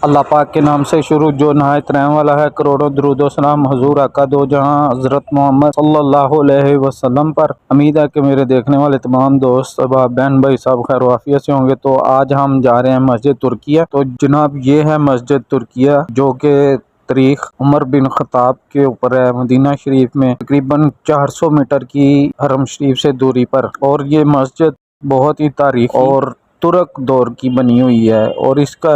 اللہ پاک کے نام سے شروع جو نہایت رحم والا ہے، کروڑوں درود و سلام حضور آقا دو جہاں حضرت محمد صلی اللہ علیہ وسلم پر۔ امید ہے کہ میرے دیکھنے والے تمام دوست احباب بہن بھائی سب خیر و عافیت سے ہوں گے۔ تو آج ہم جا رہے ہیں مسجد ترکیہ۔ تو جناب یہ ہے مسجد ترکیہ جو کہ تاریخ عمر بن خطاب کے اوپر ہے، مدینہ شریف میں تقریباً 400 میٹر کی حرم شریف سے دوری پر، اور یہ مسجد بہت ہی تاریخی اور ترک دور کی بنی ہوئی ہے، اور اس کا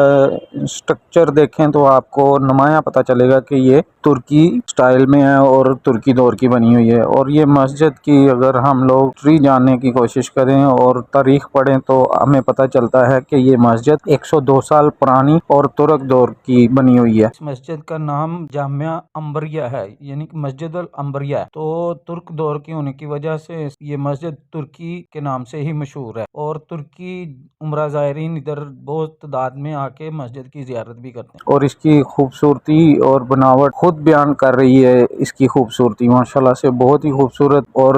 سٹرکچر دیکھیں تو آپ کو نمایاں پتہ چلے گا کہ یہ ترکی سٹائل میں ہے اور ترکی دور کی بنی ہوئی ہے۔ اور یہ مسجد کی اگر ہم لوگ ہسٹری جاننے کی کوشش کریں اور تاریخ پڑھیں تو ہمیں پتہ چلتا ہے کہ یہ مسجد 102 سال پرانی اور ترک دور کی بنی ہوئی ہے۔ اس مسجد کا نام جامعہ انبریہ ہے، یعنی کہ مسجد الانبریہ ہے۔ تو ترک دور کی ہونے کی وجہ سے یہ مسجد ترکی کے نام سے ہی مشہور ہے، اور ترکی عمرہ زائرین ادھر بہت تعداد میں آ کے مسجد کی زیارت بھی کرتے ہیں، اور اس کی خوبصورتی اور بناوٹ خود بیان کر رہی ہے۔ اس کی خوبصورتی ماشاءاللہ سے بہت ہی خوبصورت، اور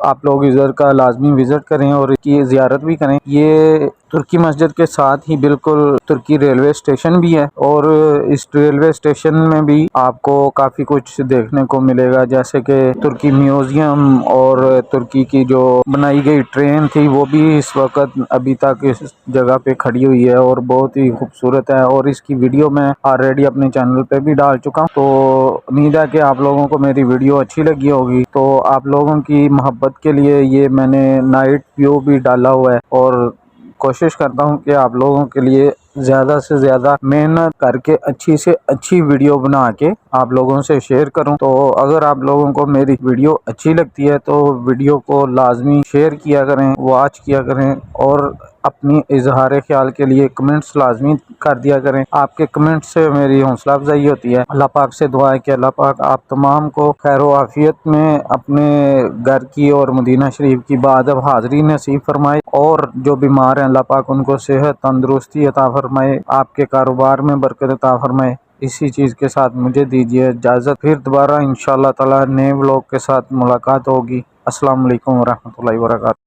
آپ لوگ ادھر کا لازمی وزٹ کریں اور اس کی زیارت بھی کریں۔ یہ ترکی مسجد کے ساتھ ہی بالکل ترکی ریلوے اسٹیشن بھی ہے، اور اس ریلوے اسٹیشن میں بھی آپ کو کافی کچھ دیکھنے کو ملے گا، جیسے کہ ترکی میوزیم، اور ترکی کی جو بنائی گئی ٹرین تھی وہ بھی اس وقت ابھی تک اس جگہ پہ کھڑی ہوئی ہے اور بہت ہی خوبصورت ہے، اور اس کی ویڈیو میں آلریڈی اپنے چینل پہ بھی ڈال چکا ہوں۔ تو امید ہے کہ آپ لوگوں کو میری ویڈیو اچھی لگی ہوگی۔ تو آپ لوگوں کی محبت کے لیے یہ میں نے نائٹ ویو بھی ڈالا ہوا ہے، اور کوشش کرتا ہوں کہ آپ لوگوں کے لیے زیادہ سے زیادہ محنت کر کے اچھی سے اچھی ویڈیو بنا کے آپ لوگوں سے شیئر کروں۔ تو اگر آپ لوگوں کو میری ویڈیو اچھی لگتی ہے تو ویڈیو کو لازمی شیئر کیا کریں، واچ کیا کریں، اور اپنی اظہار خیال کے لیے کمنٹس لازمی کر دیا کریں۔ آپ کے کمنٹ سے میری حوصلہ افزائی ہوتی ہے۔ اللہ پاک سے دعا ہے کہ اللہ پاک آپ تمام کو خیر و عافیت میں اپنے گھر کی اور مدینہ شریف کی بادب حاضری نصیب فرمائے، اور جو بیمار ہیں اللہ پاک ان کو صحت تندرستی عطا فرمائے، آپ کے کاروبار میں برکت عطا فرمائے۔ اسی چیز کے ساتھ مجھے دیجیے اجازت، پھر دوبارہ انشاءاللہ تعالی نئے ولاگ کے ساتھ ملاقات ہوگی۔ السلام علیکم ورحمۃ اللہ وبرکاتہ۔